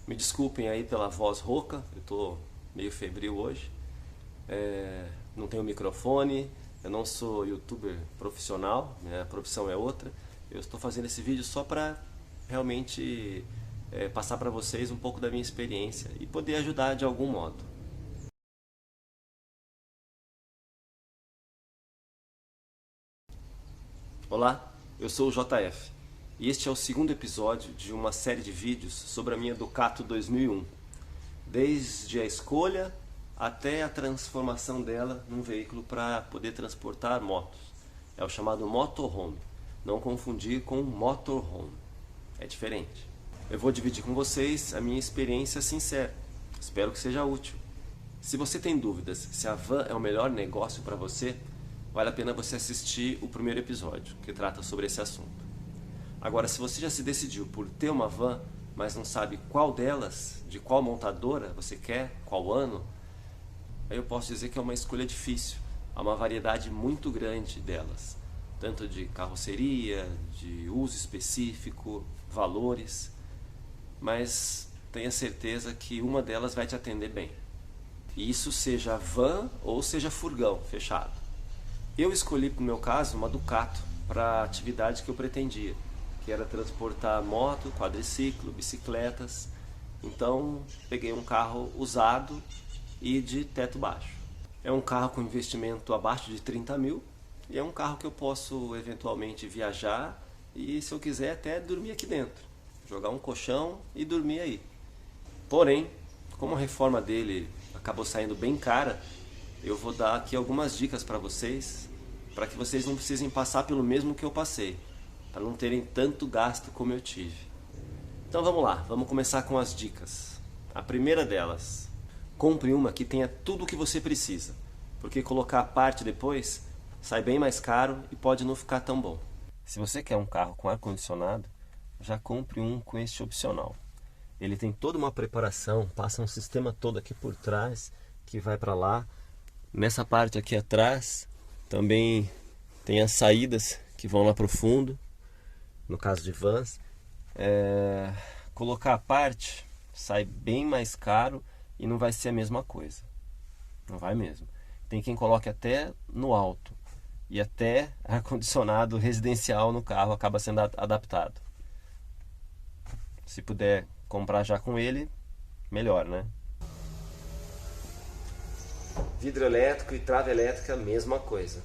Me desculpem aí pela voz rouca, eu tô meio febril hoje. Não tenho microfone, eu não sou youtuber profissional, minha profissão é outra. Eu estou fazendo esse vídeo só para realmente passar para vocês um pouco da minha experiência e poder ajudar de algum modo. Olá, eu sou o JF e este é o segundo episódio de uma série de vídeos sobre a minha Ducato 2001, desde a escolha até a transformação dela num veículo para poder transportar motos. É o chamado motorhome, não confundir com motorhome, é diferente. Eu vou dividir com vocês a minha experiência sincera, espero que seja útil. Se você tem dúvidas se a van é o melhor negócio para você, vale a pena você assistir o primeiro episódio, que trata sobre esse assunto. Agora, se você já se decidiu por ter uma van, mas não sabe qual delas, de qual montadora você quer, qual ano, aí eu posso dizer que é uma escolha difícil. Há uma variedade muito grande delas, tanto de carroceria, de uso específico, valores, mas tenha certeza que uma delas vai te atender bem. E isso seja van ou seja furgão fechado. Eu escolhi, no meu caso, uma Ducato para a atividade que eu pretendia, que era transportar moto, quadriciclo, bicicletas. Então, peguei um carro usado e de teto baixo. É um carro com investimento abaixo de 30 mil e é um carro que eu posso eventualmente viajar e, se eu quiser, até dormir aqui dentro. Jogar um colchão e dormir aí. Porém, como a reforma dele acabou saindo bem cara, eu vou dar aqui algumas dicas para que vocês não precisem passar pelo mesmo que eu passei, para não terem tanto gasto como eu tive. Então vamos lá, vamos começar com as dicas. A primeira delas, compre uma que tenha tudo o que você precisa, porque colocar a parte depois sai bem mais caro e pode não ficar tão bom. Se você quer um carro com ar-condicionado, já compre um com este opcional. Ele tem toda uma preparação, passa um sistema todo aqui por trás que vai para lá. Nessa parte aqui atrás também tem as saídas que vão lá para o fundo, no caso de vans. Colocar a parte sai bem mais caro e não vai ser a mesma coisa. Não vai mesmo. Tem quem coloque até no alto e até ar-condicionado residencial no carro acaba sendo adaptado. Se puder comprar já com ele, melhor, né? Vidro elétrico e trava elétrica, mesma coisa.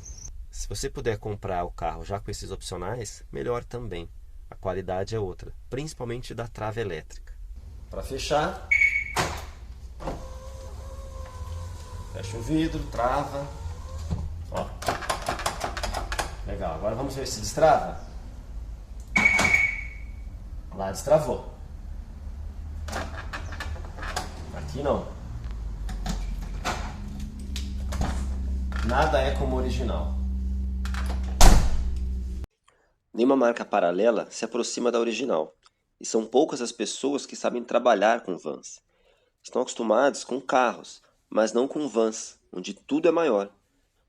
Se você puder comprar o carro já com esses opcionais, melhor também. A qualidade é outra, principalmente da trava elétrica. Para fechar, fecha o vidro, trava. Ó. Legal, agora vamos ver se destrava. Lá destravou. Aqui não. Nada é como o original. Nenhuma marca paralela se aproxima da original, e são poucas as pessoas que sabem trabalhar com vans. Estão acostumados com carros, mas não com vans, onde tudo é maior.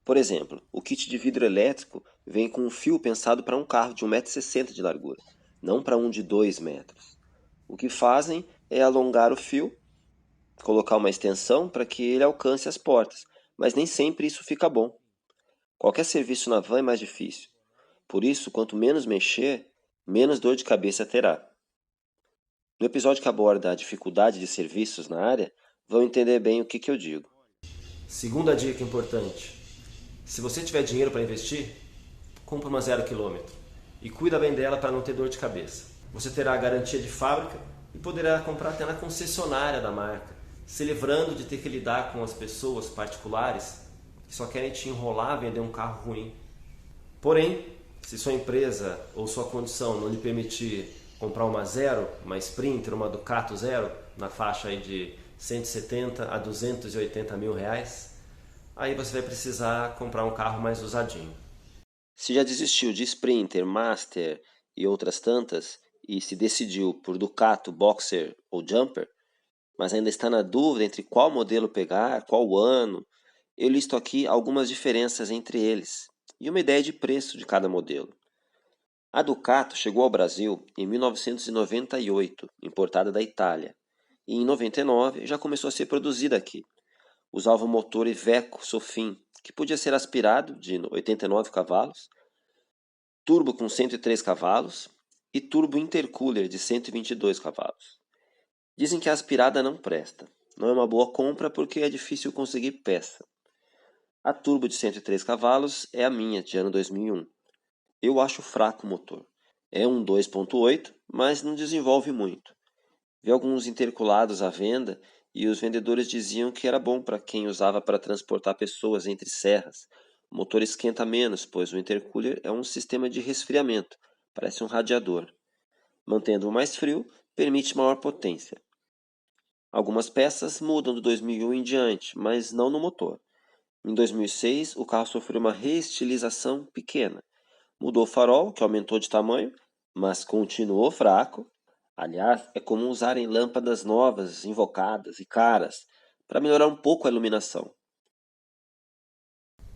Por exemplo, o kit de vidro elétrico vem com um fio pensado para um carro de 1,60 m de largura, não para um de 2 metros. O que fazem é alongar o fio, colocar uma extensão para que ele alcance as portas, mas nem sempre isso fica bom. Qualquer serviço na van é mais difícil. Por isso, quanto menos mexer, menos dor de cabeça terá. No episódio que aborda a dificuldade de serviços na área, vão entender bem o que eu digo. Segunda dica importante. Se você tiver dinheiro para investir, compre uma 0 km e cuida bem dela para não ter dor de cabeça. Você terá a garantia de fábrica e poderá comprar até na concessionária da marca, se livrando de ter que lidar com as pessoas particulares que só querem te enrolar a vender um carro ruim. Porém, se sua empresa ou sua condição não lhe permitir comprar uma Zero, uma Sprinter, uma Ducato Zero, na faixa aí de 170 a 280 mil reais, aí você vai precisar comprar um carro mais usadinho. Se já desistiu de Sprinter, Master e outras tantas, e se decidiu por Ducato, Boxer ou Jumper, mas ainda está na dúvida entre qual modelo pegar, qual ano, eu listo aqui algumas diferenças entre eles e uma ideia de preço de cada modelo. A Ducato chegou ao Brasil em 1998, importada da Itália, e em 99 já começou a ser produzida aqui. Usava o motor Iveco Sofin, que podia ser aspirado, de 89 cavalos, turbo com 103 cavalos e turbo intercooler de 122 cavalos. Dizem que a aspirada não presta. Não é uma boa compra porque é difícil conseguir peça. A turbo de 103 cavalos é a minha, de ano 2001. Eu acho fraco o motor. É um 2.8, mas não desenvolve muito. Vi alguns interculados à venda e os vendedores diziam que era bom para quem usava para transportar pessoas entre serras. O motor esquenta menos, pois o intercooler é um sistema de resfriamento, parece um radiador. Mantendo-o mais frio, permite maior potência. Algumas peças mudam do 2001 em diante, mas não no motor. Em 2006, o carro sofreu uma reestilização pequena. Mudou o farol, que aumentou de tamanho, mas continuou fraco. Aliás, é comum usarem lâmpadas novas, invocadas e caras, para melhorar um pouco a iluminação.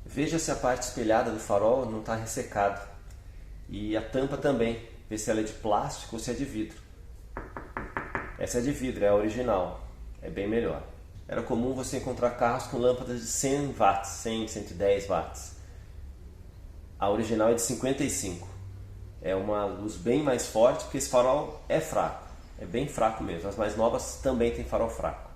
Veja se a parte espelhada do farol não está ressecada. E a tampa também, vê se ela é de plástico ou se é de vidro. Essa é de vidro, é a original, é bem melhor. Era comum você encontrar carros com lâmpadas de 100 watts, 100, 110 watts. A original é de 55. É uma luz bem mais forte, porque esse farol é fraco, é bem fraco mesmo. As mais novas também têm farol fraco.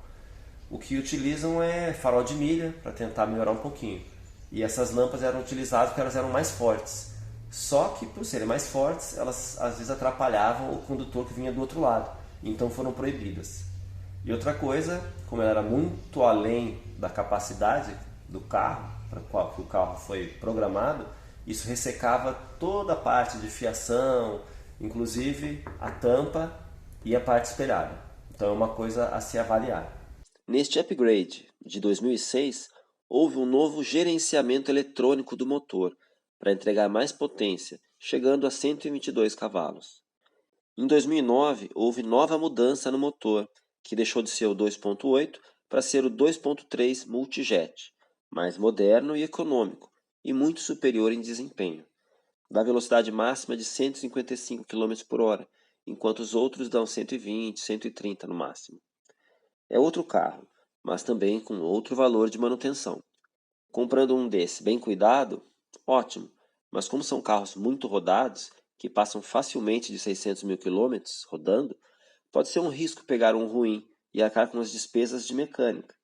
O que utilizam é farol de milha, para tentar melhorar um pouquinho. E essas lâmpadas eram utilizadas porque elas eram mais fortes. Só que, por serem mais fortes, elas às vezes atrapalhavam o condutor que vinha do outro lado. Então foram proibidas. E outra coisa, como ela era muito além da capacidade do carro, para qual que o carro foi programado, isso ressecava toda a parte de fiação, inclusive a tampa e a parte espelhada. Então é uma coisa a se avaliar. Neste upgrade de 2006, houve um novo gerenciamento eletrônico do motor para entregar mais potência, chegando a 122 cavalos. Em 2009, houve nova mudança no motor, que deixou de ser o 2.8 para ser o 2.3 Multijet, mais moderno e econômico, e muito superior em desempenho. Dá velocidade máxima de 155 km por hora, enquanto os outros dão 120, 130 no máximo. É outro carro, mas também com outro valor de manutenção. Comprando um desse bem cuidado, ótimo, mas como são carros muito rodados, que passam facilmente de 600 mil quilômetros rodando, pode ser um risco pegar um ruim e arcar com as despesas de mecânica.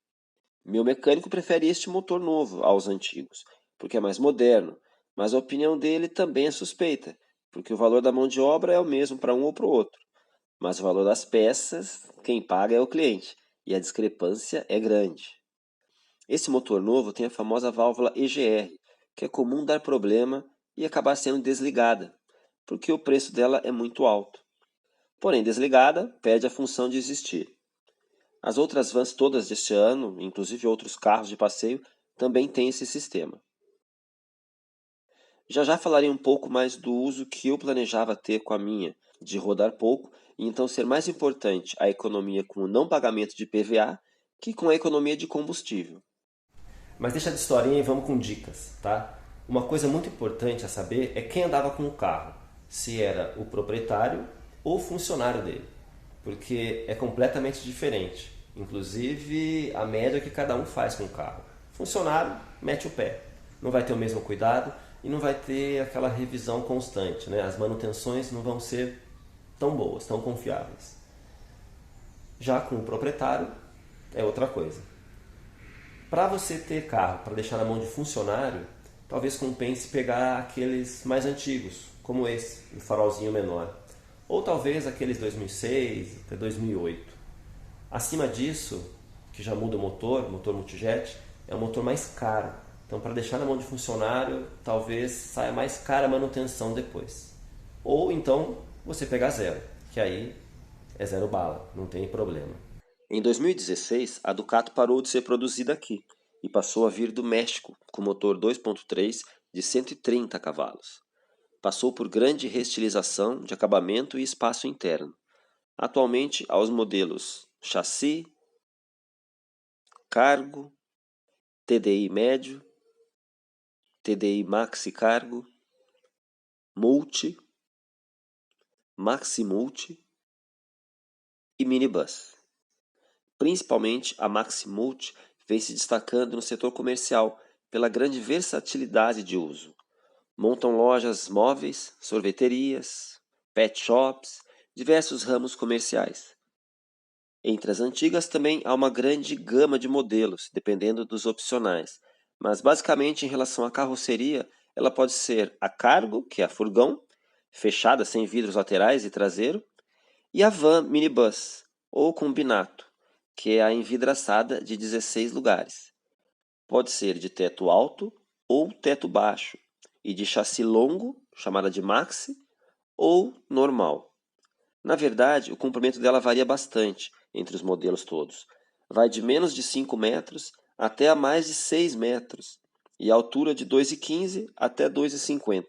Meu mecânico prefere este motor novo aos antigos, porque é mais moderno, mas a opinião dele também é suspeita, porque o valor da mão de obra é o mesmo para um ou para o outro. Mas o valor das peças, quem paga é o cliente, e a discrepância é grande. Esse motor novo tem a famosa válvula EGR, que é comum dar problema e acabar sendo desligada, porque o preço dela é muito alto. Porém, desligada, perde a função de existir. As outras vans todas deste ano, inclusive outros carros de passeio, também têm esse sistema. Já já falarei um pouco mais do uso que eu planejava ter com a minha, de rodar pouco e então ser mais importante a economia com o não pagamento de IPVA que com a economia de combustível. Mas deixa de historinha e vamos com dicas, tá? Uma coisa muito importante a saber é quem andava com o carro, se era o proprietário ou o funcionário dele, porque é completamente diferente. Inclusive a média que cada um faz com o carro. Funcionário mete o pé, não vai ter o mesmo cuidado e não vai ter aquela revisão constante, né? As manutenções não vão ser tão boas, tão confiáveis. Já com o proprietário é outra coisa. Para você ter carro para deixar na mão de funcionário, talvez compense pegar aqueles mais antigos, como esse, o farolzinho menor. Ou talvez aqueles 2006 até 2008. Acima disso, que já muda o motor multijet, é um motor mais caro. Então, para deixar na mão de funcionário, talvez saia mais cara a manutenção depois. Ou então você pegar zero, que aí é zero bala, não tem problema. Em 2016, a Ducato parou de ser produzida aqui e passou a vir do México com motor 2.3 de 130 cavalos. Passou por grande reestilização de acabamento e espaço interno. Atualmente, há os modelos chassi, cargo, TDI médio, TDI maxi cargo, multi, maxi multi e minibus. Principalmente a Maximult vem se destacando no setor comercial pela grande versatilidade de uso. Montam lojas móveis, sorveterias, pet shops, diversos ramos comerciais. Entre as antigas também há uma grande gama de modelos, dependendo dos opcionais. Mas basicamente em relação à carroceria, ela pode ser a cargo, que é a furgão, fechada sem vidros laterais e traseiro, e a van minibus, ou combinato, que é a envidraçada de 16 lugares. Pode ser de teto alto ou teto baixo, e de chassi longo, chamada de maxi, ou normal. Na verdade, o comprimento dela varia bastante entre os modelos todos. Vai de menos de 5 metros até a mais de 6 metros, e a altura de 2,15 até 2,50.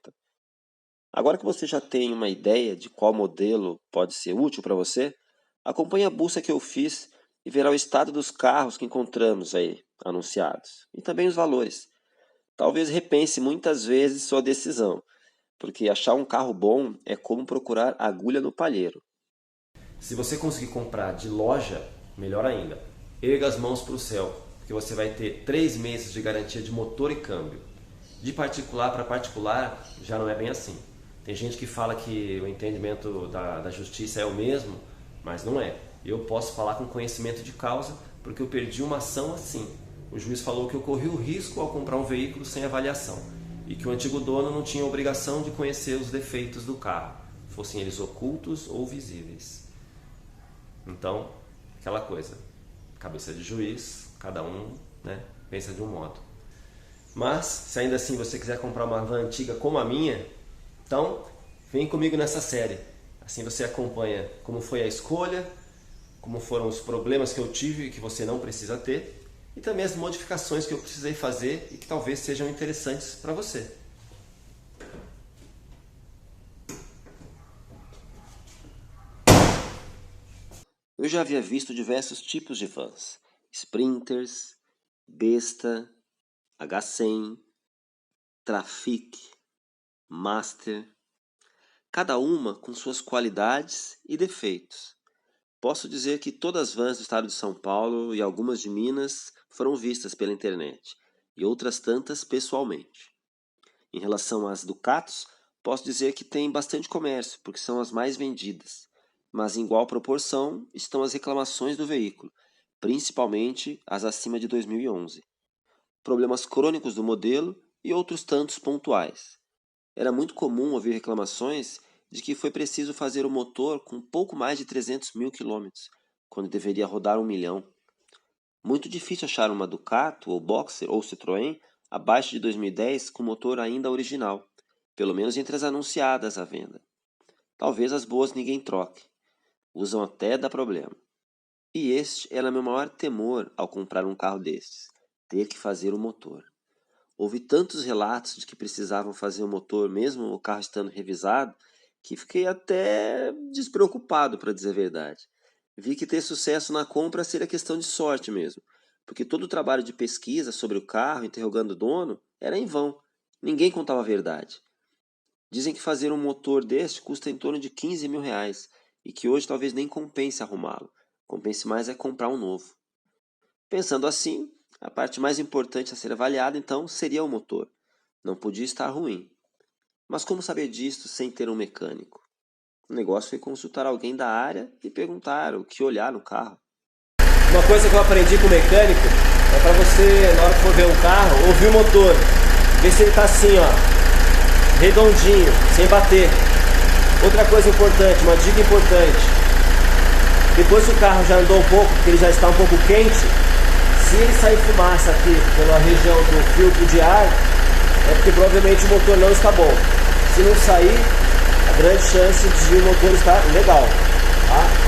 Agora que você já tem uma ideia de qual modelo pode ser útil para você, acompanhe a busca que eu fiz e verá o estado dos carros que encontramos aí anunciados, e também os valores. Talvez repense muitas vezes sua decisão, porque achar um carro bom é como procurar agulha no palheiro. Se você conseguir comprar de loja, melhor ainda. Erga as mãos para o céu, porque você vai ter 3 meses de garantia de motor e câmbio. De particular para particular, já não é bem assim. Tem gente que fala que o entendimento da justiça é o mesmo, mas não é. Eu posso falar com conhecimento de causa, porque eu perdi uma ação assim. O juiz falou que eu corri o risco ao comprar um veículo sem avaliação e que o antigo dono não tinha obrigação de conhecer os defeitos do carro, fossem eles ocultos ou visíveis. Então, aquela coisa, cabeça de juiz, cada um, né, pensa de um modo. Mas, se ainda assim você quiser comprar uma van antiga como a minha, então vem comigo nessa série. Assim você acompanha como foi a escolha, como foram os problemas que eu tive e que você não precisa ter, e também as modificações que eu precisei fazer e que talvez sejam interessantes para você. Eu já havia visto diversos tipos de vans: Sprinters, Besta, H100, Trafic, Master, cada uma com suas qualidades e defeitos. Posso dizer que todas as vans do estado de São Paulo e algumas de Minas foram vistas pela internet, e outras tantas pessoalmente. Em relação às Ducatos, posso dizer que tem bastante comércio, porque são as mais vendidas, mas em igual proporção estão as reclamações do veículo, principalmente as acima de 2011. Problemas crônicos do modelo e outros tantos pontuais. Era muito comum ouvir reclamações de que foi preciso fazer o motor com pouco mais de 300 mil quilômetros, quando deveria rodar 1 milhão. Muito difícil achar uma Ducato, ou Boxer, ou Citroën abaixo de 2010 com motor ainda original, pelo menos entre as anunciadas à venda. Talvez as boas ninguém troque. Usam até dar problema. E este era meu maior temor ao comprar um carro destes, ter que fazer o motor. Houve tantos relatos de que precisavam fazer o motor mesmo o carro estando revisado, que fiquei até despreocupado, para dizer a verdade. Vi que ter sucesso na compra seria questão de sorte mesmo, porque todo o trabalho de pesquisa sobre o carro, interrogando o dono, era em vão. Ninguém contava a verdade. Dizem que fazer um motor deste custa em torno de 15 mil reais, e que hoje talvez nem compense arrumá-lo. Compense mais é comprar um novo. Pensando assim, a parte mais importante a ser avaliada, então, seria o motor. Não podia estar ruim. Mas como saber disto sem ter um mecânico? O negócio foi consultar alguém da área e perguntar o que olhar no carro. Uma coisa que eu aprendi com o mecânico é para você, na hora que for ver um carro, ouvir o motor. Ver se ele está assim, ó, redondinho, sem bater. Outra coisa importante, uma dica importante. Depois que o carro já andou um pouco, porque ele já está um pouco quente, se ele sair fumaça aqui pela região do filtro de ar, é porque provavelmente o motor não está bom. Se não sair, a grande chance de o motor estar legal, tá?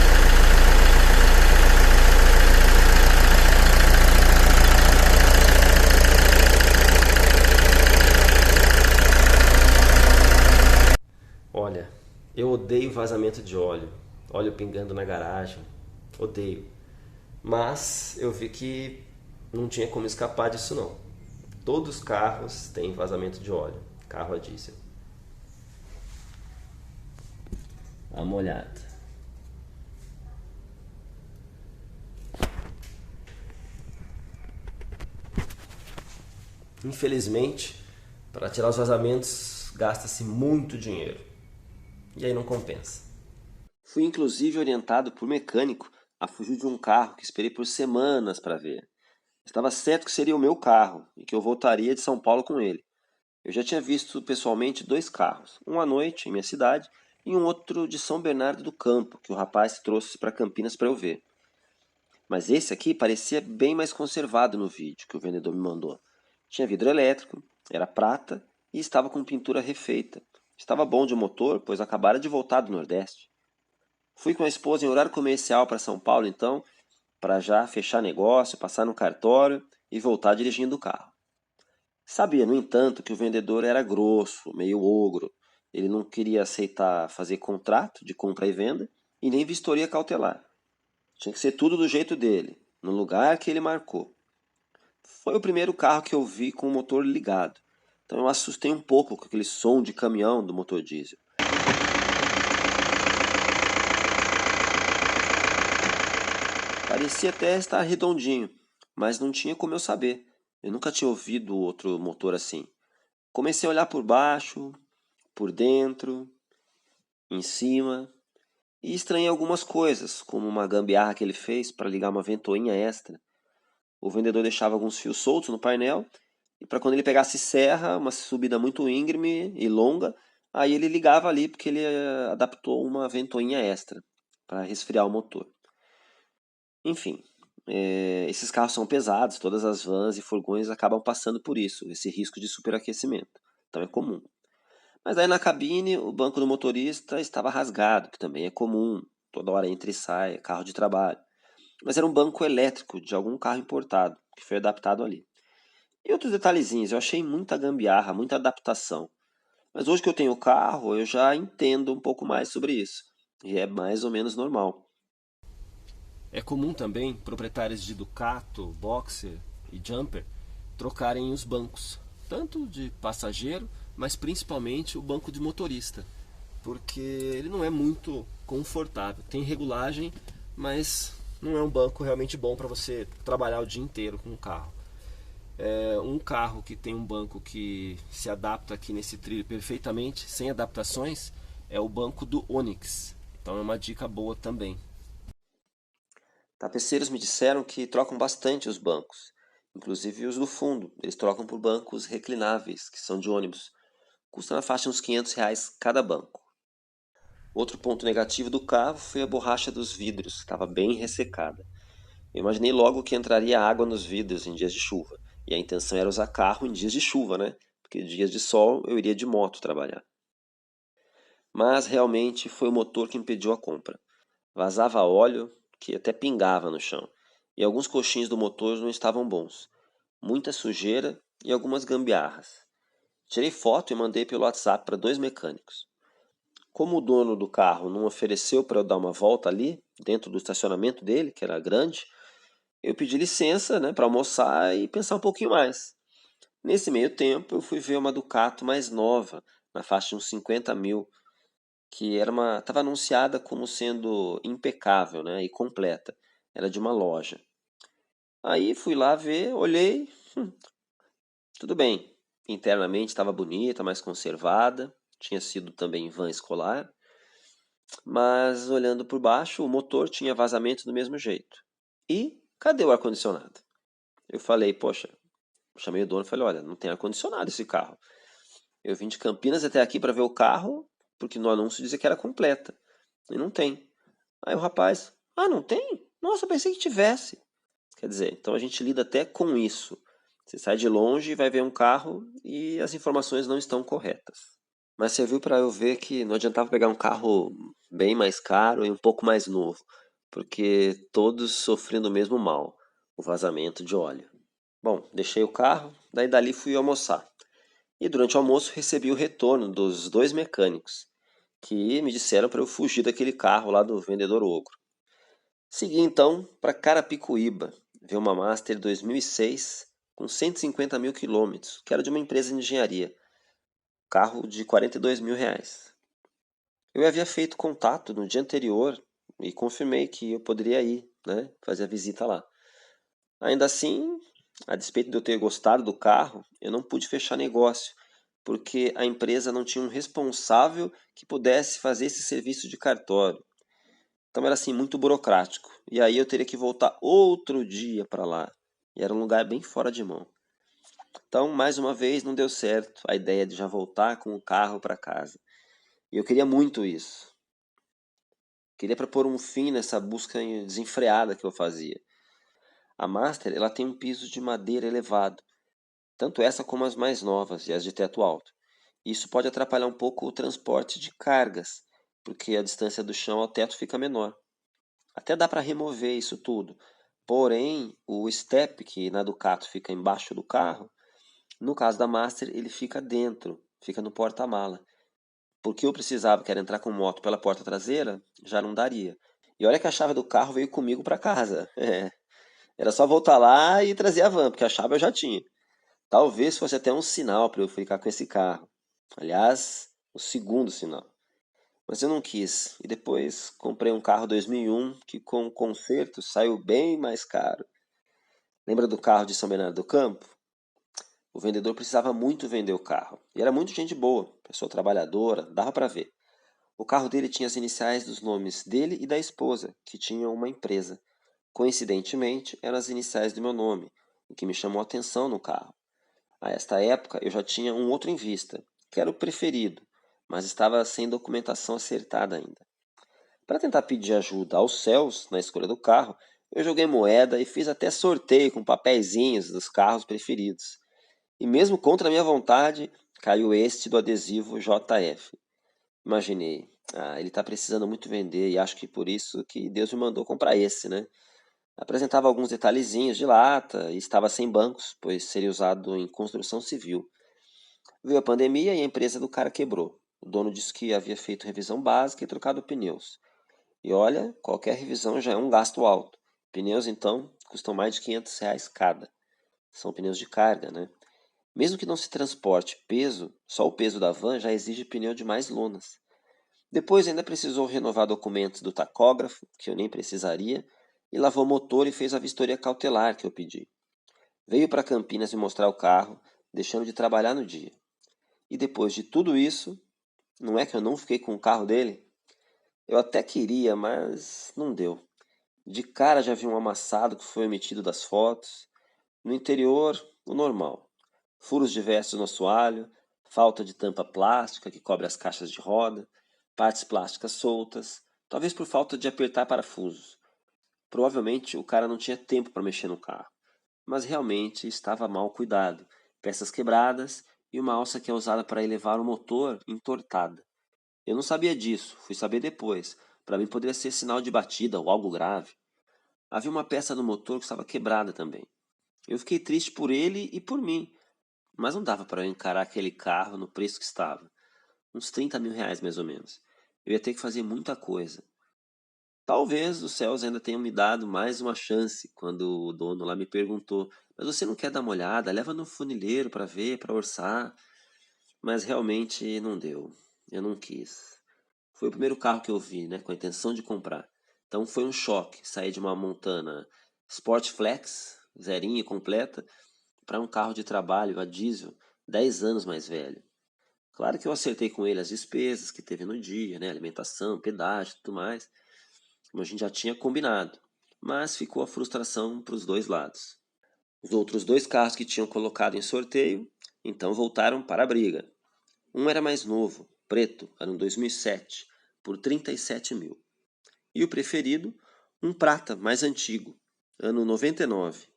Olha, eu odeio vazamento de óleo pingando na garagem, odeio. Mas eu vi que não tinha como escapar disso não. Todos os carros têm vazamento de óleo, carro a diesel. Dá uma olhada. Infelizmente, para tirar os vazamentos gasta-se muito dinheiro e aí não compensa. Fui inclusive orientado por mecânico a fugir de um carro que esperei por semanas para ver. Estava certo que seria o meu carro e que eu voltaria de São Paulo com ele. Eu já tinha visto pessoalmente dois carros, um à noite em minha cidade e um outro de São Bernardo do Campo, que o rapaz trouxe para Campinas para eu ver. Mas esse aqui parecia bem mais conservado no vídeo que o vendedor me mandou. Tinha vidro elétrico, era prata e estava com pintura refeita. Estava bom de motor, pois acabara de voltar do Nordeste. Fui com a esposa em horário comercial para São Paulo, então, para já fechar negócio, passar no cartório e voltar dirigindo o carro. Sabia, no entanto, que o vendedor era grosso, meio ogro. Ele não queria aceitar fazer contrato de compra e venda e nem vistoria cautelar. Tinha que ser tudo do jeito dele, no lugar que ele marcou. Foi o primeiro carro que eu vi com o motor ligado, então eu assustei um pouco com aquele som de caminhão do motor diesel. Parecia até estar redondinho, mas não tinha como eu saber. Eu nunca tinha ouvido outro motor assim. Comecei a olhar por baixo, por dentro, em cima, e estranhei algumas coisas, como uma gambiarra que ele fez para ligar uma ventoinha extra. O vendedor deixava alguns fios soltos no painel, e para quando ele pegasse serra, uma subida muito íngreme e longa, aí ele ligava ali porque ele adaptou uma ventoinha extra para resfriar o motor. Enfim, esses carros são pesados, todas as vans e furgões acabam passando por isso, esse risco de superaquecimento. Então é comum. Mas aí na cabine, o banco do motorista estava rasgado, que também é comum, toda hora entra e sai, é carro de trabalho. Mas era um banco elétrico de algum carro importado, que foi adaptado ali. E outros detalhezinhos, eu achei muita gambiarra, muita adaptação. Mas hoje que eu tenho o carro, eu já entendo um pouco mais sobre isso. E é mais ou menos normal. É comum também proprietários de Ducato, Boxer e Jumper trocarem os bancos, tanto de passageiro, mas principalmente o banco de motorista, porque ele não é muito confortável. Tem regulagem, mas não é um banco realmente bom para você trabalhar o dia inteiro com o carro. Um carro que tem um banco que se adapta aqui nesse trilho perfeitamente, sem adaptações, é o banco do Onix. Então é uma dica boa também. Tapeceiros me disseram que trocam bastante os bancos, inclusive os do fundo. Eles trocam por bancos reclináveis, que são de ônibus. Custa na faixa uns R$ 500 cada banco. Outro ponto negativo do carro foi a borracha dos vidros, que estava bem ressecada. Eu imaginei logo que entraria água nos vidros em dias de chuva, e a intenção era usar carro em dias de chuva, né? Porque dias de sol eu iria de moto trabalhar. Mas realmente foi o motor que impediu a compra. Vazava óleo que até pingava no chão, e alguns coxins do motor não estavam bons. Muita sujeira e algumas gambiarras. Tirei foto e mandei pelo WhatsApp para dois mecânicos. Como o dono do carro não ofereceu para eu dar uma volta ali, dentro do estacionamento dele, que era grande, eu pedi licença, né, para almoçar e pensar um pouquinho mais. Nesse meio tempo, eu fui ver uma Ducato mais nova, na faixa de uns 50 mil, que estava anunciada como sendo impecável, né, e completa. Era de uma loja. Aí fui lá ver, olhei, tudo bem. Internamente estava bonita, mais conservada, tinha sido também van escolar, mas olhando por baixo, o motor tinha vazamento do mesmo jeito. E cadê o ar-condicionado? Eu falei, poxa, chamei o dono e falei, olha, não tem ar-condicionado esse carro. Eu vim de Campinas até aqui para ver o carro, porque no anúncio dizia que era completa. E não tem. Aí o rapaz, não tem? Nossa, eu pensei que tivesse. Quer dizer, então a gente lida até com isso. Você sai de longe e vai ver um carro e as informações não estão corretas. Mas serviu para eu ver que não adiantava pegar um carro bem mais caro e um pouco mais novo, porque todos sofrendo o mesmo mal, o vazamento de óleo. Bom, deixei o carro, daí dali fui almoçar. E durante o almoço recebi o retorno dos dois mecânicos, que me disseram para eu fugir daquele carro lá do vendedor ogro. Segui então para Carapicuíba, ver uma Master 2006 com 150 mil quilômetros, que era de uma empresa de engenharia, carro de R$ 42 mil. Eu havia feito contato no dia anterior e confirmei que eu poderia ir, né, fazer a visita lá. Ainda assim, A despeito de eu ter gostado do carro, eu não pude fechar negócio, porque a empresa não tinha um responsável que pudesse fazer esse serviço de cartório. Então era assim muito burocrático. E aí eu teria que voltar outro dia para lá. E era um lugar bem fora de mão. Então, mais uma vez, não deu certo a ideia de já voltar com o carro para casa. E eu queria muito isso. Queria para pôr um fim nessa busca desenfreada que eu fazia. A Master, ela tem um piso de madeira elevado, tanto essa como as mais novas e as de teto alto. Isso pode atrapalhar um pouco o transporte de cargas, porque a distância do chão ao teto fica menor. Até dá para remover isso tudo. Porém, o step que na Ducato fica embaixo do carro, no caso da Master, ele fica dentro, fica no porta-mala. Porque eu precisava, que era entrar com moto pela porta traseira, já não daria. E olha que a chave do carro veio comigo para casa. É, era só voltar lá e trazer a van, porque a chave eu já tinha. Talvez fosse até um sinal para eu ficar com esse carro. Aliás, o segundo sinal. Mas eu não quis. E depois comprei um carro 2001 que com o conserto saiu bem mais caro. Lembra do carro de São Bernardo do Campo? O vendedor precisava muito vender o carro. E era muito gente boa, pessoa trabalhadora, dava para ver. O carro dele tinha as iniciais dos nomes dele e da esposa, que tinham uma empresa. Coincidentemente, eram as iniciais do meu nome, o que me chamou a atenção no carro. A esta época, eu já tinha um outro em vista, que era o preferido, mas estava sem documentação acertada ainda. Para tentar pedir ajuda aos céus na escolha do carro, eu joguei moeda e fiz até sorteio com papeizinhos dos carros preferidos. E mesmo contra a minha vontade, caiu este do adesivo JF. Imaginei, ele está precisando muito vender e acho que por isso que Deus me mandou comprar esse, né? Apresentava alguns detalhezinhos de lata e estava sem bancos, pois seria usado em construção civil. Veio a pandemia e a empresa do cara quebrou. O dono disse que havia feito revisão básica e trocado pneus. E olha, qualquer revisão já é um gasto alto. Pneus, então, custam mais de R$ 500 cada. São pneus de carga, né? Mesmo que não se transporte peso, só o peso da van já exige pneu de mais lonas. Depois ainda precisou renovar documentos do tacógrafo, que eu nem precisaria, e lavou o motor e fez a vistoria cautelar que eu pedi. Veio para Campinas me mostrar o carro, deixando de trabalhar no dia. E depois de tudo isso, não é que eu não fiquei com o carro dele? Eu até queria, mas não deu. De cara já vi um amassado que foi omitido das fotos. No interior, o normal. Furos diversos no assoalho, falta de tampa plástica que cobre as caixas de roda, partes plásticas soltas, talvez por falta de apertar parafusos. Provavelmente o cara não tinha tempo para mexer no carro, mas realmente estava mal cuidado. Peças quebradas e uma alça que é usada para elevar o motor entortada. Eu não sabia disso, fui saber depois. Para mim poderia ser sinal de batida ou algo grave. Havia uma peça no motor que estava quebrada também. Eu fiquei triste por ele e por mim, mas não dava para eu encarar aquele carro no preço que estava. Uns R$ 30.000 mais ou menos. Eu ia ter que fazer muita coisa. Talvez os céus ainda tenham me dado mais uma chance quando o dono lá me perguntou: Mas você não quer dar uma olhada? Leva no funileiro para ver, para orçar. Mas realmente não deu. Eu não quis. Foi o primeiro carro que eu vi, né, com a intenção de comprar. Então foi um choque sair de uma Montana Sport Flex, zerinha completa, para um carro de trabalho a diesel, 10 anos mais velho. Claro que eu acertei com ele as despesas que teve no dia, né, alimentação, pedágio e tudo mais, como a gente já tinha combinado. Mas ficou a frustração para os dois lados. Os outros dois carros que tinham colocado em sorteio, então voltaram para a briga. Um era mais novo, preto, era um 2007, por 37 mil. E o preferido, um prata mais antigo, ano 99.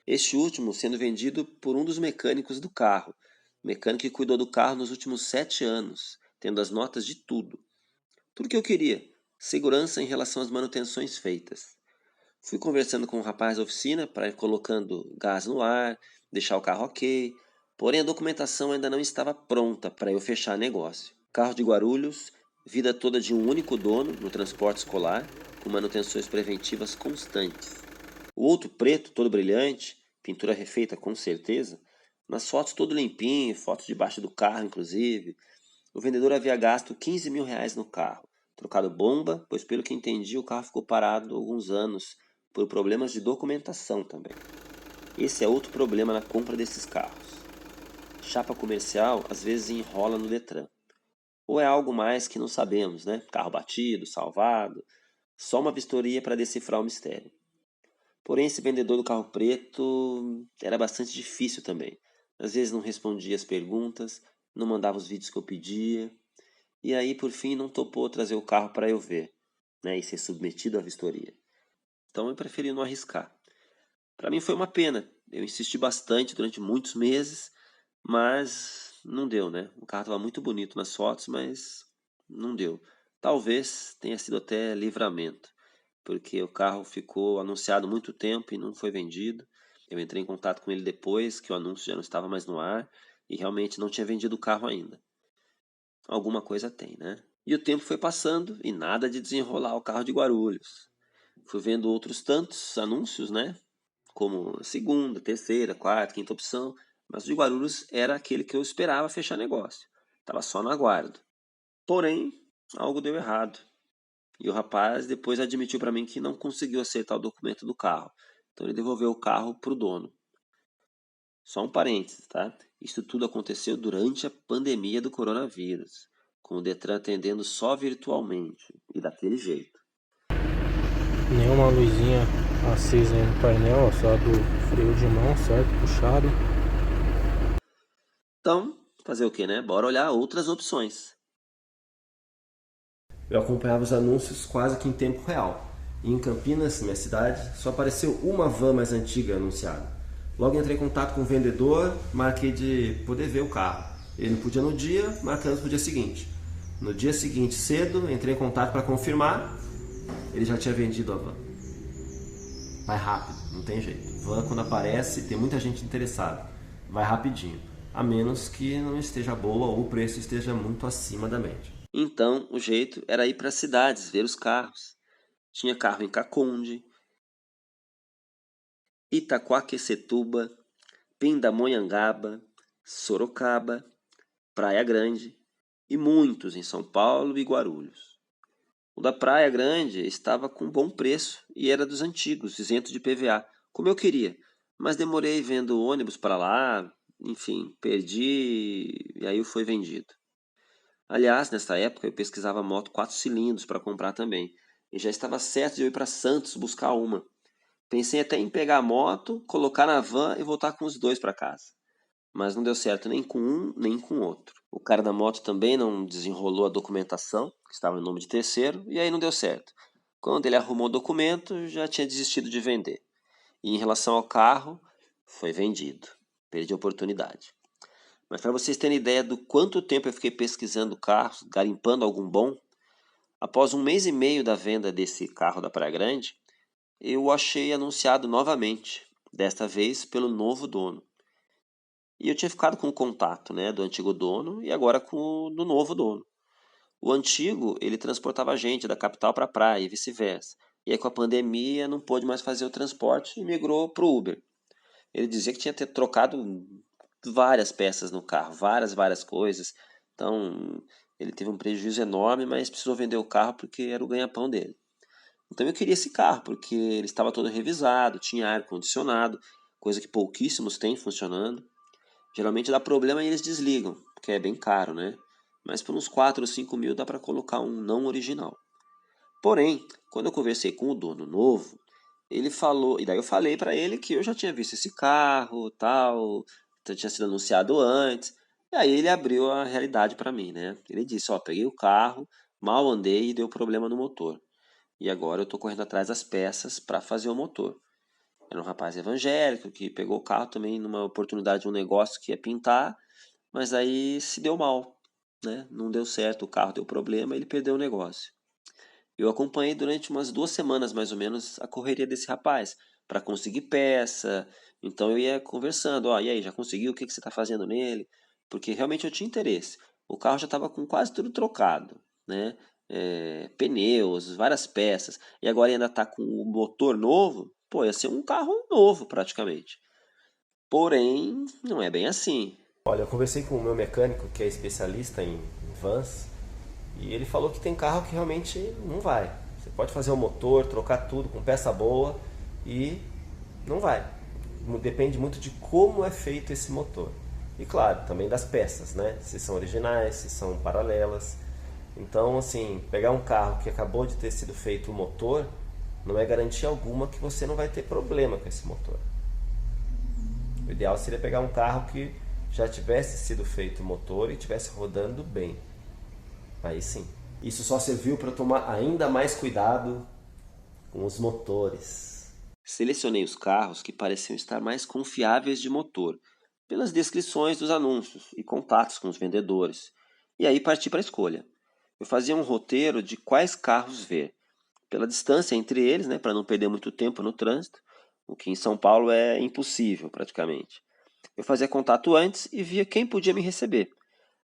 Este último sendo vendido por um dos mecânicos do carro, mecânico que cuidou do carro nos últimos 7 anos, tendo as notas de tudo. Tudo que eu queria, segurança em relação às manutenções feitas. Fui conversando com o rapaz da oficina para ir colocando gás no ar, deixar o carro ok, porém a documentação ainda não estava pronta para eu fechar negócio. Carro de Guarulhos, vida toda de um único dono no transporte escolar, com manutenções preventivas constantes. O outro preto, todo brilhante, pintura refeita com certeza, nas fotos todo limpinho, fotos debaixo do carro inclusive. O vendedor havia gasto R$ 15.000 no carro, trocado bomba, pois pelo que entendi o carro ficou parado alguns anos por problemas de documentação também. Esse é outro problema na compra desses carros. Chapa comercial às vezes enrola no Detran. Ou é algo mais que não sabemos, né? Carro batido, salvado, só uma vistoria para decifrar o mistério. Porém, esse vendedor do carro preto era bastante difícil também. Às vezes não respondia as perguntas, não mandava os vídeos que eu pedia, e aí por fim não topou trazer o carro para eu ver, né, e ser submetido à vistoria. Então eu preferi não arriscar. Para mim foi uma pena. Eu insisti bastante durante muitos meses, mas não deu, né? O carro estava muito bonito nas fotos, mas não deu. Talvez tenha sido até livramento, porque o carro ficou anunciado muito tempo e não foi vendido. Eu entrei em contato com ele depois que o anúncio já não estava mais no ar e realmente não tinha vendido o carro ainda. Alguma coisa tem, né? E o tempo foi passando e nada de desenrolar o carro de Guarulhos. Fui vendo outros tantos anúncios, né? Como segunda, terceira, quarta, quinta opção, mas o de Guarulhos era aquele que eu esperava fechar negócio. Estava só no aguardo. Porém, algo deu errado. E o rapaz depois admitiu para mim que não conseguiu aceitar o documento do carro. Então ele devolveu o carro para o dono. Só um parênteses, tá? Isso tudo aconteceu durante a pandemia do coronavírus, com o Detran atendendo só virtualmente e daquele jeito. Nenhuma luzinha acesa aí no painel, ó, só do freio de mão, certo? Puxado. Então, fazer o que, né? Bora olhar outras opções. Eu acompanhava os anúncios quase que em tempo real. E em Campinas, minha cidade, só apareceu uma van mais antiga anunciada. Logo entrei em contato com o vendedor, marquei de poder ver o carro. Ele não podia no dia, marcamos para o dia seguinte. No dia seguinte, cedo, entrei em contato para confirmar, ele já tinha vendido a van. Vai rápido, não tem jeito. Van, quando aparece, tem muita gente interessada. Vai rapidinho, a menos que não esteja boa ou o preço esteja muito acima da média. Então, o jeito era ir para as cidades, ver os carros. Tinha carro em Caconde, Itaquaquecetuba, Pindamonhangaba, Sorocaba, Praia Grande e muitos em São Paulo e Guarulhos. O da Praia Grande estava com bom preço e era dos antigos, isento de PVA, como eu queria, mas demorei vendo o ônibus para lá, enfim, perdi e aí foi vendido. Aliás, nessa época eu pesquisava moto 4 cilindros para comprar também, e já estava certo de eu ir para Santos buscar uma. Pensei até em pegar a moto, colocar na van e voltar com os dois para casa. Mas não deu certo nem com um, nem com o outro. O cara da moto também não desenrolou a documentação, que estava em nome de terceiro, e aí não deu certo. Quando ele arrumou o documento, já tinha desistido de vender. E em relação ao carro, foi vendido. Perdi a oportunidade. Mas para vocês terem ideia do quanto tempo eu fiquei pesquisando carros, garimpando algum bom, após um mês e meio da venda desse carro da Praia Grande, eu o achei anunciado novamente, desta vez pelo novo dono. E eu tinha ficado com o contato, né, do antigo dono e agora com o do novo dono. O antigo, ele transportava gente da capital para a praia e vice-versa. E aí com a pandemia não pôde mais fazer o transporte e migrou para o Uber. Ele dizia que tinha ter trocado várias peças no carro, várias coisas. Então, ele teve um prejuízo enorme, mas precisou vender o carro porque era o ganha-pão dele. Então eu queria esse carro, porque ele estava todo revisado, tinha ar-condicionado, coisa que pouquíssimos têm funcionando. Geralmente dá problema e eles desligam, porque é bem caro, né? Mas por uns 4 ou 5 mil dá para colocar um não original. Porém, quando eu conversei com o dono novo, ele falou, e daí eu falei para ele que eu já tinha visto esse carro, tal, tinha sido anunciado antes. E aí ele abriu a realidade para mim, né? Ele disse, ó, peguei o carro, mal andei e deu problema no motor. E agora eu estou correndo atrás das peças para fazer o motor. Era um rapaz evangélico que pegou o carro também numa oportunidade de um negócio que ia pintar, mas aí se deu mal, né? Não deu certo, o carro deu problema, ele perdeu o negócio. Eu acompanhei durante umas 2 semanas mais ou menos a correria desse rapaz para conseguir peça. Então eu ia conversando, ó, e aí, já conseguiu? O que você está fazendo nele? Porque realmente eu tinha interesse. O carro já estava com quase tudo trocado, né? Pneus, várias peças. E agora ainda está com o motor novo. Pô, ia ser um carro novo praticamente. Porém, não é bem assim. Olha, eu conversei com o meu mecânico, que é especialista em vans, e ele falou que tem carro que realmente não vai. Você pode fazer o motor, trocar tudo com peça boa e não vai. depende muito de como é feito esse motor. E claro, também das peças, né? Se são originais, se são paralelas. Então, assim, pegar um carro que acabou de ter sido feito o motor, não é garantia alguma que você não vai ter problema com esse motor. O ideal seria pegar um carro que já tivesse sido feito o motor e estivesse rodando bem. Aí sim. Isso só serviu para tomar ainda mais cuidado com os motores. Selecionei os carros que pareciam estar mais confiáveis de motor, pelas descrições dos anúncios e contatos com os vendedores, e aí parti para a escolha. Eu fazia um roteiro de quais carros ver, pela distância entre eles, né, para não perder muito tempo no trânsito, o que em São Paulo é impossível praticamente. Eu fazia contato antes e via quem podia me receber.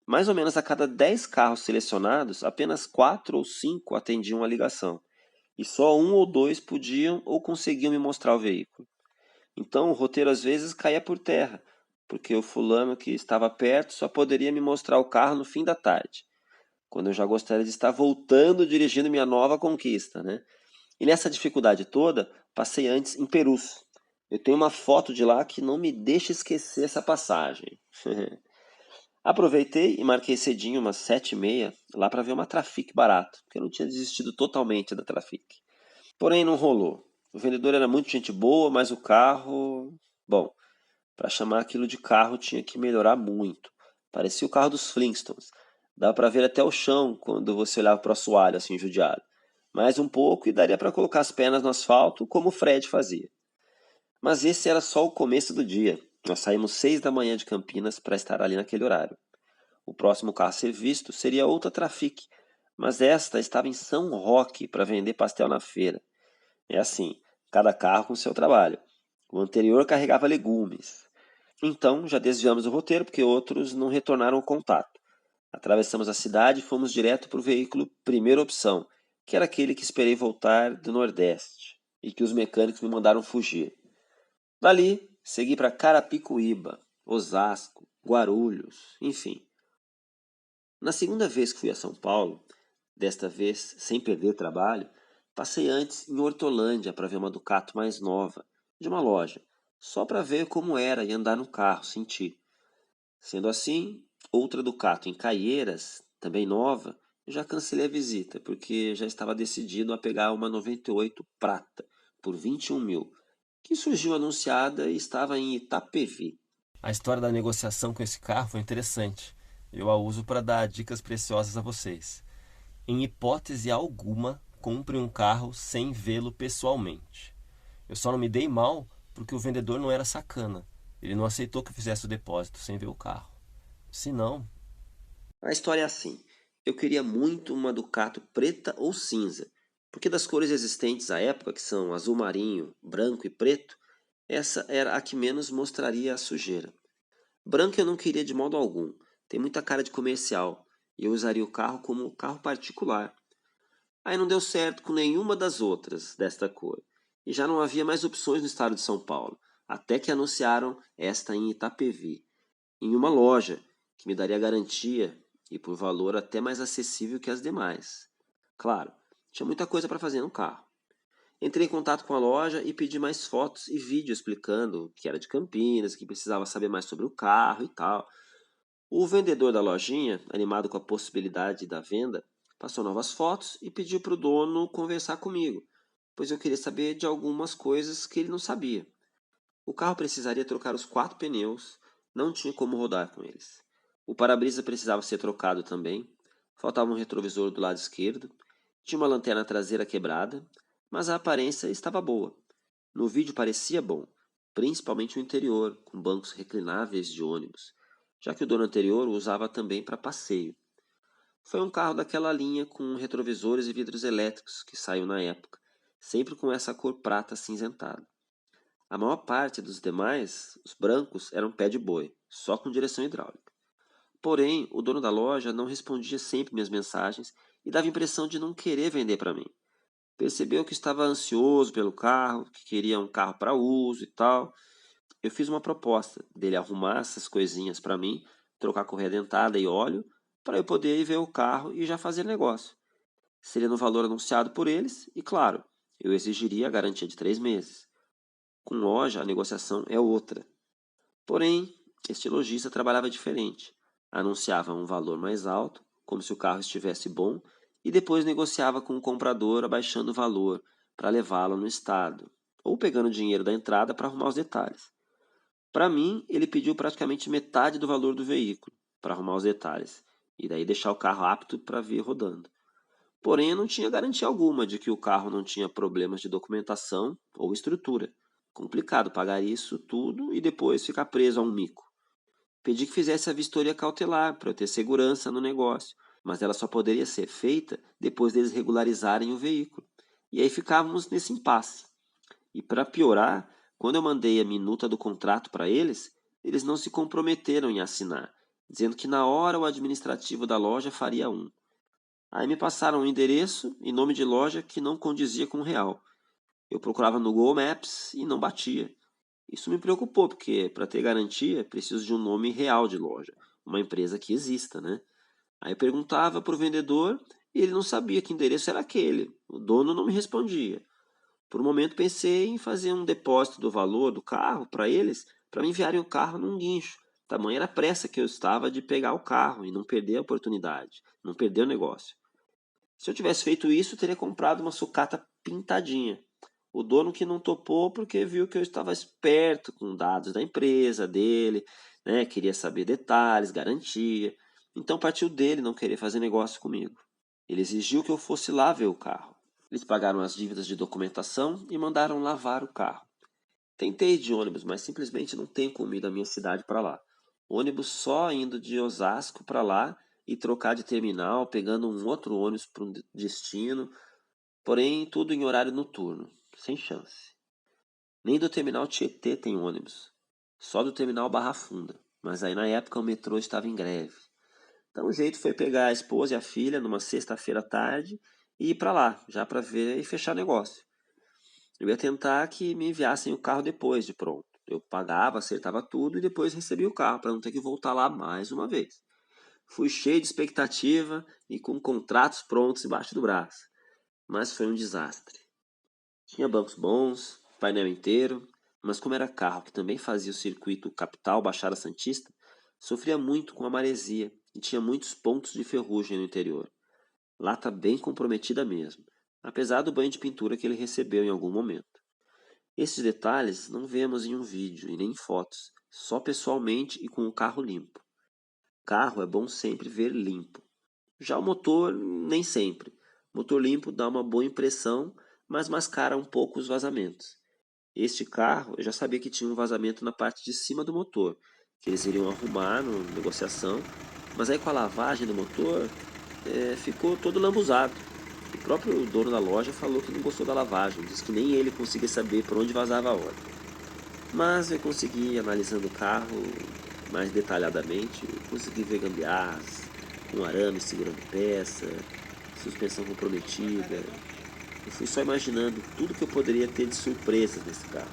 Mais ou menos a cada 10 carros selecionados, apenas 4 ou 5 atendiam a ligação, e só 1 ou 2 podiam ou conseguiam me mostrar o veículo. Então o roteiro às vezes caía por terra, porque o fulano que estava perto só poderia me mostrar o carro no fim da tarde, quando eu já gostaria de estar voltando dirigindo minha nova conquista, né? E nessa dificuldade toda, passei antes em Perus. Eu tenho uma foto de lá que não me deixa esquecer essa passagem. Aproveitei e marquei cedinho, umas 7h30, lá para ver uma Trafic barato, porque eu não tinha desistido totalmente da Trafic. Porém, não rolou. O vendedor era muito gente boa, mas o carro... Bom, para chamar aquilo de carro tinha que melhorar muito. Parecia o carro dos Flintstones. Dava para ver até o chão quando você olhava para o assoalho, assim, judiado. Mais um pouco e daria para colocar as pernas no asfalto, como o Fred fazia. Mas esse era só o começo do dia. Nós saímos 6h de Campinas para estar ali naquele horário. O próximo carro a ser visto seria outra Trafic, mas esta estava em São Roque para vender pastel na feira. É assim, cada carro com seu trabalho. O anterior carregava legumes. Então, já desviamos o roteiro porque outros não retornaram o contato. Atravessamos a cidade e fomos direto para o veículo primeira opção, que era aquele que esperei voltar do Nordeste e que os mecânicos me mandaram fugir. Dali, segui para Carapicuíba, Osasco, Guarulhos, enfim. Na segunda vez que fui a São Paulo, desta vez sem perder trabalho, passei antes em Hortolândia para ver uma Ducato mais nova, de uma loja, só para ver como era e andar no carro, sentir. Sendo assim, outra Ducato em Caieiras, também nova, eu já cancelei a visita, porque já estava decidido a pegar uma 98 prata, por 21 mil, que surgiu anunciada e estava em Itapevi. A história da negociação com esse carro foi interessante. Eu a uso para dar dicas preciosas a vocês. Em hipótese alguma, compre um carro sem vê-lo pessoalmente. Eu só não me dei mal porque o vendedor não era sacana. Ele não aceitou que eu fizesse o depósito sem ver o carro. Se não... A história é assim. Eu queria muito uma Ducato preta ou cinza, porque das cores existentes à época, que são azul marinho, branco e preto, essa era a que menos mostraria a sujeira. Branco eu não queria de modo algum, tem muita cara de comercial, e eu usaria o carro como carro particular. Aí não deu certo com nenhuma das outras desta cor, e já não havia mais opções no estado de São Paulo, até que anunciaram esta em Itapevi, em uma loja, que me daria garantia e por valor até mais acessível que as demais. Claro, tinha muita coisa para fazer no carro. Entrei em contato com a loja e pedi mais fotos e vídeo explicando que era de Campinas, que precisava saber mais sobre o carro e tal. O vendedor da lojinha, animado com a possibilidade da venda, passou novas fotos e pediu para o dono conversar comigo, pois eu queria saber de algumas coisas que ele não sabia. O carro precisaria trocar os 4 pneus, não tinha como rodar com eles. O para-brisa precisava ser trocado também, faltava um retrovisor do lado esquerdo, tinha uma lanterna traseira quebrada, mas a aparência estava boa. No vídeo parecia bom, principalmente o interior, com bancos reclináveis de ônibus, já que o dono anterior o usava também para passeio. Foi um carro daquela linha com retrovisores e vidros elétricos que saiu na época, sempre com essa cor prata acinzentada. A maior parte dos demais, os brancos, eram pé de boi, só com direção hidráulica. Porém, o dono da loja não respondia sempre minhas mensagens e dava a impressão de não querer vender para mim. Percebeu que estava ansioso pelo carro, que queria um carro para uso e tal. Eu fiz uma proposta dele arrumar essas coisinhas para mim, trocar correia dentada e óleo, para eu poder ir ver o carro e já fazer negócio. Seria no valor anunciado por eles e, claro, eu exigiria a garantia de 3 meses. Com loja, a negociação é outra. Porém, este lojista trabalhava diferente. Anunciava um valor mais alto, como se o carro estivesse bom, e depois negociava com o comprador abaixando o valor para levá-lo no estado, ou pegando o dinheiro da entrada para arrumar os detalhes. Para mim, ele pediu praticamente metade do valor do veículo para arrumar os detalhes, e daí deixar o carro apto para vir rodando. Porém, eu não tinha garantia alguma de que o carro não tinha problemas de documentação ou estrutura. Complicado pagar isso tudo e depois ficar preso a um mico. Pedi que fizesse a vistoria cautelar para eu ter segurança no negócio, mas ela só poderia ser feita depois deles regularizarem o veículo. E aí ficávamos nesse impasse. E para piorar, quando eu mandei a minuta do contrato para eles, eles não se comprometeram em assinar, dizendo que na hora o administrativo da loja faria um. Aí me passaram um endereço e nome de loja que não condizia com o real. Eu procurava no Google Maps e não batia. Isso me preocupou, porque para ter garantia preciso de um nome real de loja, uma empresa que exista, né? Aí eu perguntava para o vendedor e ele não sabia que endereço era aquele. O dono não me respondia. Por um momento pensei em fazer um depósito do valor do carro para eles, para me enviarem o carro num guincho. Tamanha era a pressa que eu estava de pegar o carro e não perder a oportunidade, não perder o negócio. Se eu tivesse feito isso, teria comprado uma sucata pintadinha. O dono que não topou porque viu que eu estava esperto com dados da empresa, dele, né? Queria saber detalhes, garantia. Então partiu dele não querer fazer negócio comigo. Ele exigiu que eu fosse lá ver o carro. Eles pagaram as dívidas de documentação e mandaram lavar o carro. Tentei ir de ônibus, mas simplesmente não tenho como ir da minha cidade para lá. Ônibus só indo de Osasco para lá e trocar de terminal, pegando um outro ônibus para um destino, porém tudo em horário noturno, sem chance. Nem do terminal Tietê tem ônibus, só do terminal Barra Funda, mas aí na época o metrô estava em greve. Então o jeito foi pegar a esposa e a filha numa sexta-feira à tarde e ir para lá, já para ver e fechar negócio. Eu ia tentar que me enviassem o carro depois de pronto. Eu pagava, acertava tudo e depois recebia o carro, para não ter que voltar lá mais uma vez. Fui cheio de expectativa e com contratos prontos embaixo do braço. Mas foi um desastre. Tinha bancos bons, painel inteiro, mas como era carro que também fazia o circuito capital Baixada Santista, sofria muito com a maresia e tinha muitos pontos de ferrugem no interior. Lata bem comprometida mesmo, apesar do banho de pintura que ele recebeu em algum momento. Esses detalhes não vemos em um vídeo e nem em fotos, só pessoalmente e com o carro limpo. Carro é bom sempre ver limpo. Já o motor, nem sempre. Motor limpo dá uma boa impressão, mas mascara um pouco os vazamentos. Este carro, eu já sabia que tinha um vazamento na parte de cima do motor, que eles iriam arrumar na negociação, mas aí com a lavagem do motor, ficou todo lambuzado. O próprio dono da loja falou que não gostou da lavagem, disse que nem ele conseguia saber por onde vazava a óleo. Mas eu consegui, analisando o carro mais detalhadamente, consegui ver gambiarras, um arame segurando peça, suspensão comprometida. Eu fui só imaginando tudo que eu poderia ter de surpresas nesse carro.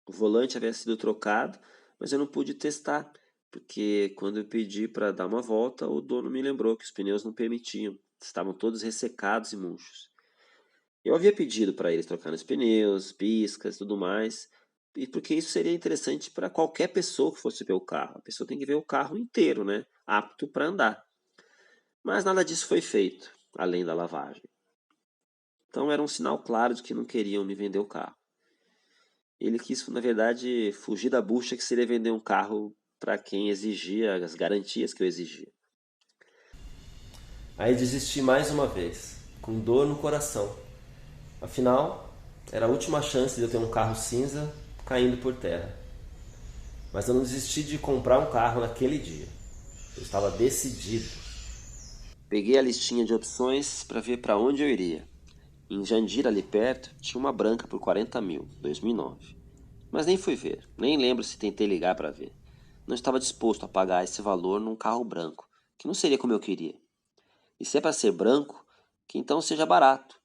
O volante havia sido trocado, mas eu não pude testar, porque quando eu pedi para dar uma volta, o dono me lembrou que os pneus não permitiam, estavam todos ressecados e murchos. Eu havia pedido para eles trocarem os pneus, piscas, tudo mais, e porque isso seria interessante para qualquer pessoa que fosse ver o carro. A pessoa tem que ver o carro inteiro, né? Apto para andar. Mas nada disso foi feito, além da lavagem. Então era um sinal claro de que não queriam me vender o carro. Ele quis, na verdade, fugir da bucha que seria vender um carro para quem exigia as garantias que eu exigia. Aí desisti mais uma vez, com dor no coração. Afinal, era a última chance de eu ter um carro cinza caindo por terra. Mas eu não desisti de comprar um carro naquele dia. Eu estava decidido. Peguei a listinha de opções para ver para onde eu iria. Em Jandira, ali perto, tinha uma branca por 40 mil, 2009. Mas nem fui ver, nem lembro se tentei ligar para ver. Não estava disposto a pagar esse valor num carro branco, que não seria como eu queria. E se é para ser branco, que então seja barato.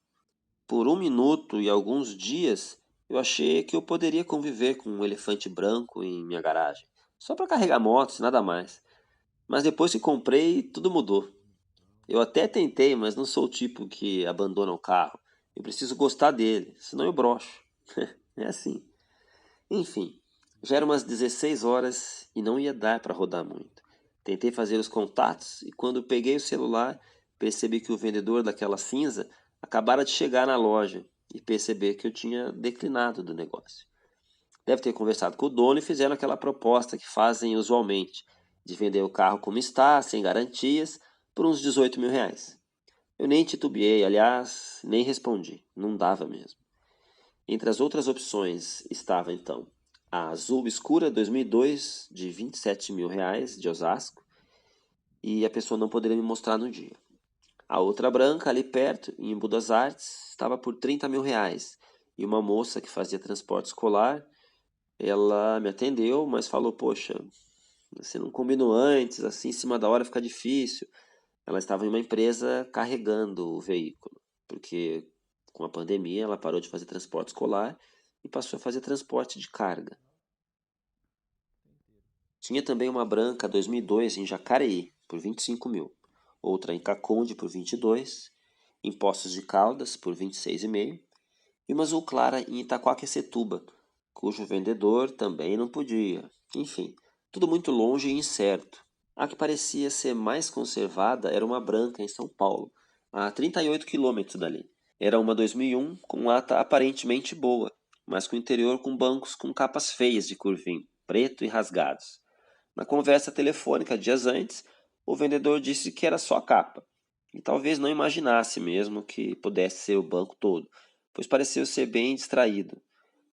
Por 1 minuto e alguns dias, eu achei que eu poderia conviver com um elefante branco em minha garagem, só para carregar motos e nada mais. Mas depois que comprei, tudo mudou. Eu até tentei, mas não sou o tipo que abandona o carro. Eu preciso gostar dele, senão eu broxo. É assim. Enfim, já eram umas 16 horas e não ia dar para rodar muito. Tentei fazer os contatos e quando peguei o celular, percebi que o vendedor daquela cinza acabara de chegar na loja e perceber que eu tinha declinado do negócio. Deve ter conversado com o dono e fizeram aquela proposta que fazem usualmente, de vender o carro como está, sem garantias, por uns 18 mil reais. Eu nem titubeei, aliás, nem respondi, não dava mesmo. Entre as outras opções estava então a azul escura 2002 de 27 mil reais de Osasco e a pessoa não poderia me mostrar no dia. A outra branca ali perto, em Embu das Artes, estava por 30 mil reais e uma moça que fazia transporte escolar, ela me atendeu, mas falou, poxa, você não combinou antes, assim em cima da hora fica difícil. Ela estava em uma empresa carregando o veículo, porque com a pandemia ela parou de fazer transporte escolar e passou a fazer transporte de carga. Tinha também uma branca 2002 em Jacareí, por 25 mil. Outra em Caconde, por 22. Em Poços de Caldas, por 26,5. E uma azul clara em Itaquaquecetuba, cujo vendedor também não podia. Enfim, tudo muito longe e incerto. A que parecia ser mais conservada era uma branca em São Paulo, a 38 quilômetros dali. Era uma 2001 com lata aparentemente boa, mas com interior com bancos com capas feias de curvim, preto e rasgados. Na conversa telefônica dias antes, o vendedor disse que era só a capa, e talvez não imaginasse mesmo que pudesse ser o banco todo, pois pareceu ser bem distraído.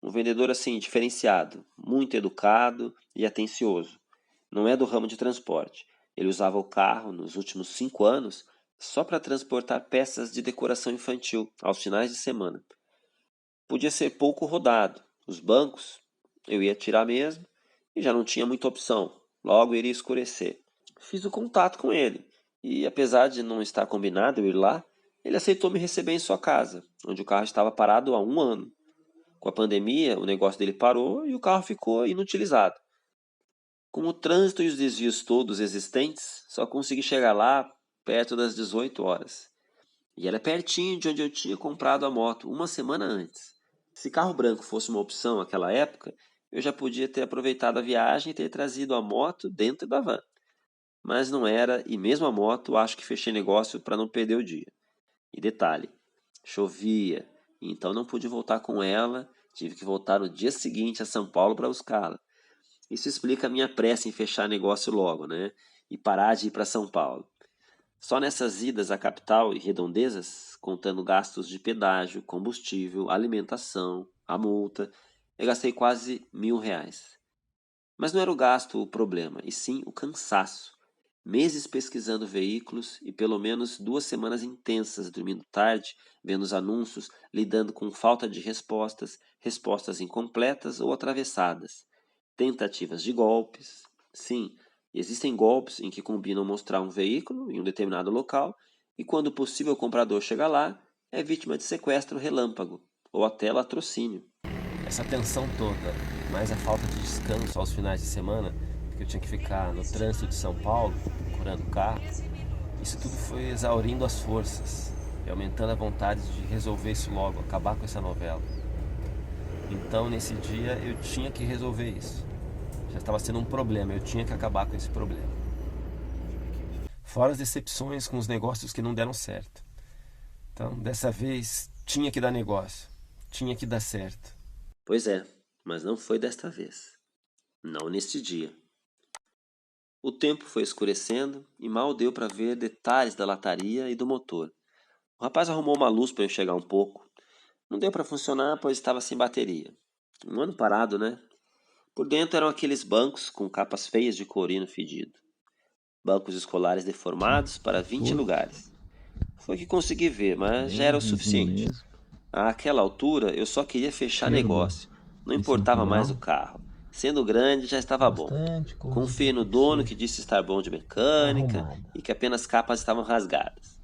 Um vendedor assim, diferenciado, muito educado e atencioso. Não é do ramo de transporte. Ele usava o carro nos últimos 5 anos só para transportar peças de decoração infantil aos finais de semana. Podia ser pouco rodado. Os bancos eu ia tirar mesmo e já não tinha muita opção. Logo iria escurecer. Fiz o contato com ele e, apesar de não estar combinado eu ir lá, ele aceitou me receber em sua casa, onde o carro estava parado há 1 ano. Com a pandemia, o negócio dele parou e o carro ficou inutilizado. Com o trânsito e os desvios todos existentes, só consegui chegar lá perto das 18 horas. E era pertinho de onde eu tinha comprado a moto 1 semana antes. Se carro branco fosse uma opção naquela época, eu já podia ter aproveitado a viagem e ter trazido a moto dentro da van. Mas não era, e mesmo a moto acho que fechei negócio para não perder o dia. E detalhe, chovia, então não pude voltar com ela, tive que voltar no dia seguinte a São Paulo para buscá-la. Isso explica a minha pressa em fechar negócio logo, né? E parar de ir para São Paulo. Só nessas idas à capital e redondezas, contando gastos de pedágio, combustível, alimentação, a multa, eu gastei quase R$ 1.000. Mas não era o gasto o problema, e sim o cansaço. Meses pesquisando veículos e pelo menos 2 semanas intensas dormindo tarde, vendo os anúncios, lidando com falta de respostas, respostas incompletas ou atravessadas. Tentativas de golpes. Sim, existem golpes em que combinam mostrar um veículo em um determinado local e quando o possível comprador chega lá, é vítima de sequestro relâmpago ou até latrocínio. Essa tensão toda, mais a falta de descanso aos finais de semana, porque eu tinha que ficar no trânsito de São Paulo, procurando carro, isso tudo foi exaurindo as forças e aumentando a vontade de resolver isso logo, acabar com essa novela. Então, nesse dia, eu tinha que resolver isso. Já estava sendo um problema, eu tinha que acabar com esse problema. Fora as decepções com os negócios que não deram certo. Então, dessa vez, tinha que dar negócio, tinha que dar certo. Pois é, mas não foi desta vez. Não neste dia. O tempo foi escurecendo e mal deu para ver detalhes da lataria e do motor. O rapaz arrumou uma luz para eu enxergar um pouco. Não deu para funcionar, pois estava sem bateria. 1 ano parado, né? Por dentro eram aqueles bancos com capas feias de corino fedido. Bancos escolares deformados para 20 lugares. Foi o que consegui ver, mas já era o suficiente. Àquela altura, eu só queria fechar negócio. Não importava mais o carro. Sendo grande, já estava bom. Confiei no dono que disse estar bom de mecânica e que apenas capas estavam rasgadas.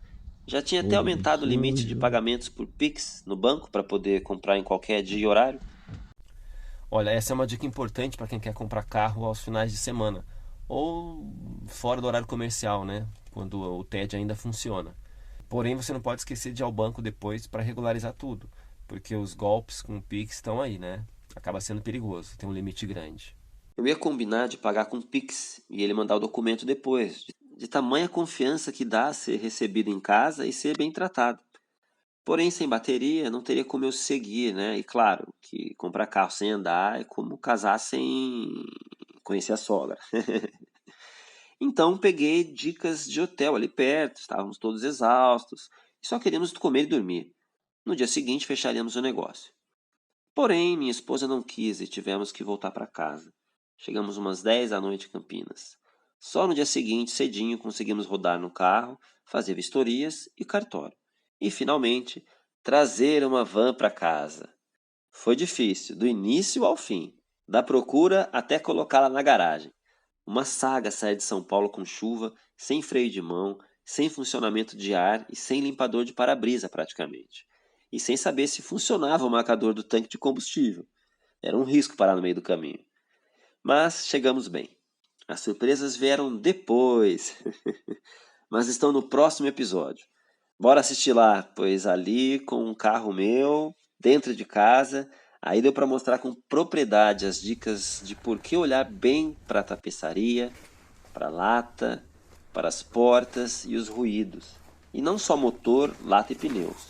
Já tinha até aumentado o limite de pagamentos por Pix no banco para poder comprar em qualquer dia e horário. Olha, essa é uma dica importante para quem quer comprar carro aos finais de semana ou fora do horário comercial, né? Quando o TED ainda funciona. Porém, você não pode esquecer de ir ao banco depois para regularizar tudo, porque os golpes com o Pix estão aí, né? Acaba sendo perigoso, tem um limite grande. Eu ia combinar de pagar com Pix e ele mandar o documento depois, de tamanha confiança que dá ser recebido em casa e ser bem tratado. Porém, sem bateria, não teria como eu seguir, né? E claro, que comprar carro sem andar é como casar sem conhecer a sogra. Então, peguei dicas de hotel ali perto, estávamos todos exaustos e só queríamos comer e dormir. No dia seguinte, fecharíamos o negócio. Porém, minha esposa não quis e tivemos que voltar para casa. Chegamos umas 10 da noite em Campinas. Só no dia seguinte, cedinho, conseguimos rodar no carro, fazer vistorias e cartório. E, finalmente, trazer uma van para casa. Foi difícil, do início ao fim, da procura até colocá-la na garagem. Uma saga sair de São Paulo com chuva, sem freio de mão, sem funcionamento de ar e sem limpador de para-brisa praticamente. E sem saber se funcionava o marcador do tanque de combustível. Era um risco parar no meio do caminho. Mas chegamos bem. As surpresas vieram depois, mas estão no próximo episódio. Bora assistir lá, pois ali com um carro meu, dentro de casa, aí deu para mostrar com propriedade as dicas de por que olhar bem para a tapeçaria, para a lata, para as portas e os ruídos. E não só motor, lata e pneus.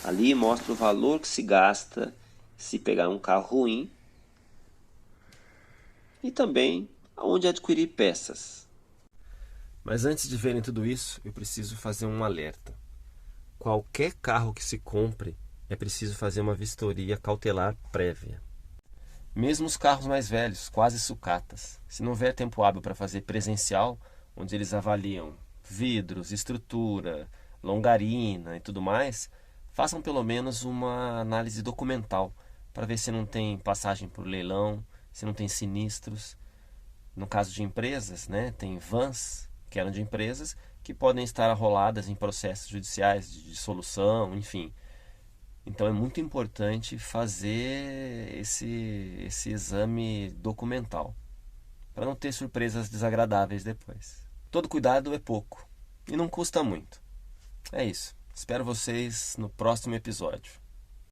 Ali mostra o valor que se gasta se pegar um carro ruim e também aonde adquirir peças. Mas antes de verem tudo isso, eu preciso fazer um alerta. Qualquer carro que se compre, é preciso fazer uma vistoria cautelar prévia. Mesmo os carros mais velhos, quase sucatas, se não houver tempo hábil para fazer presencial, onde eles avaliam vidros, estrutura, longarina e tudo mais, façam pelo menos uma análise documental para ver se não tem passagem por leilão, se não tem sinistros. No caso de empresas, né, tem vans que eram de empresas que podem estar arroladas em processos judiciais de dissolução, enfim. Então é muito importante fazer esse exame documental para não ter surpresas desagradáveis depois. Todo cuidado é pouco e não custa muito. É isso. Espero vocês no próximo episódio.